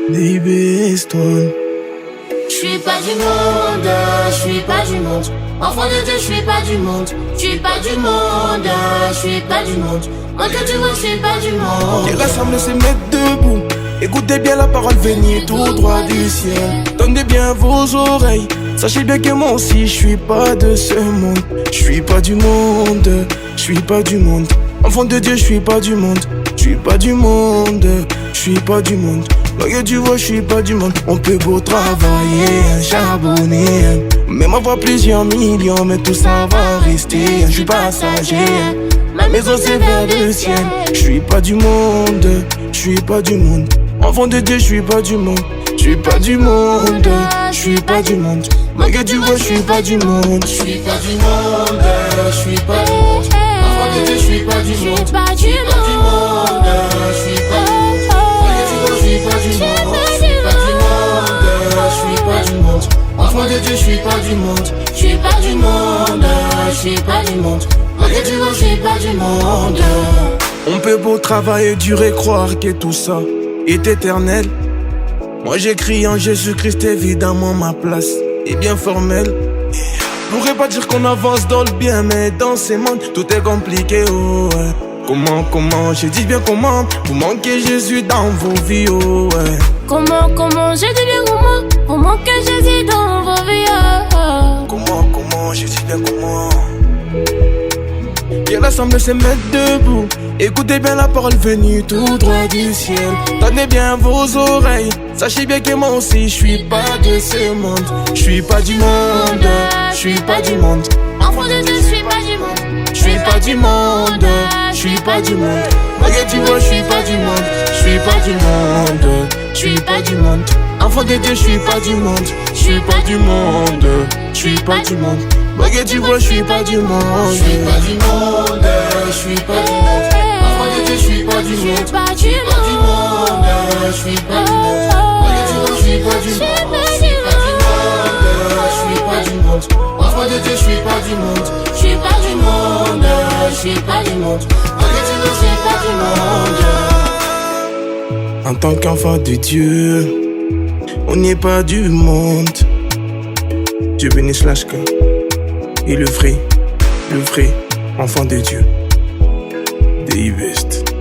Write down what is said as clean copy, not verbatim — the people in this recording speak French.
Baby, toi. J'suis pas du monde, j'suis pas du monde. Enfant de Dieu, j'suis pas du monde. J'suis pas du monde, j'suis pas du monde. Moi que tu vois, j'suis pas du monde. Et rassemble se mettre debout. Écoutez bien la parole venir tout droit du ciel. Tendez bien vos oreilles. Sachez bien que moi aussi, j'suis pas de ce monde. J'suis pas du monde, j'suis pas du monde. Enfant de Dieu, j'suis pas du monde. J'suis pas du monde, j'suis pas du monde. Là que tu vois, j'suis pas du monde. On peut beau travailler, charbonner, même avoir plusieurs millions, mais tout ça va rester. J'suis passager, ma maison c'est vers le ciel. J'suis pas du monde, j'suis pas du monde. Enfant de Dieu, j'suis pas du monde. J'suis pas du monde, j'suis pas du monde. Là que tu vois, j'suis pas du monde. J'suis pas du monde, j'suis pas du monde. Enfant de Dieu, j'suis pas du monde. J'suis pas du monde, j'suis pas du monde. J'suis pas du monde, j'suis pas du monde, j'suis pas du monde. Enfant de Dieu, j'suis pas du monde. J'suis pas du monde, j'suis pas du monde. Malgré tu vois, j'suis pas du monde. On peut beau travailler dur et croire que tout ça est éternel. Moi j'écris en Jésus-Christ, évidemment ma place est bien formelle. Pourrais pas dire qu'on avance dans le bien, mais dans ces mondes tout est compliqué, oh ouais. Comment, j'ai dit bien comment. Vous manquez Jésus dans vos vies, oh ouais. Comment, j'ai dit bien comment. Vous manquez Jésus dans vos vies, oh. Comment, j'ai dit bien comment. Et l'assemblée se mettre debout. Écoutez bien la parole venue tout droit du ciel. Tenez bien vos oreilles. Sachez bien que moi aussi j'suis pas de ce monde. J'suis pas du monde, j'suis pas du monde. Enfant de Dieu, j'suis pas du monde. J'suis pas du monde, j'suis pas du monde. Regarde tu vois, j'suis pas du monde. J'suis pas du monde, j'suis pas du monde. Enfant de Dieu, j'suis pas du monde. J'suis pas du monde, j'suis pas du monde. Regarde tu vois, j'suis pas du monde. J'suis pas du monde, j'suis pas du monde. Enfant de Dieu, j'suis pas du monde. J'suis pas du monde, j'suis pas du monde. Regarde tu vois, j'suis pas du monde. J'suis pas du monde, j'suis pas du monde. Enfant de Dieu, j'suis pas du monde. J'suis pas du monde, j'suis pas du monde. Regarde tu vois, j'suis pas du monde. En tant qu'enfant de Dieu, on n'est pas du monde. Dieu bénisse Lashka et le vrai enfant de Dieu. The Best.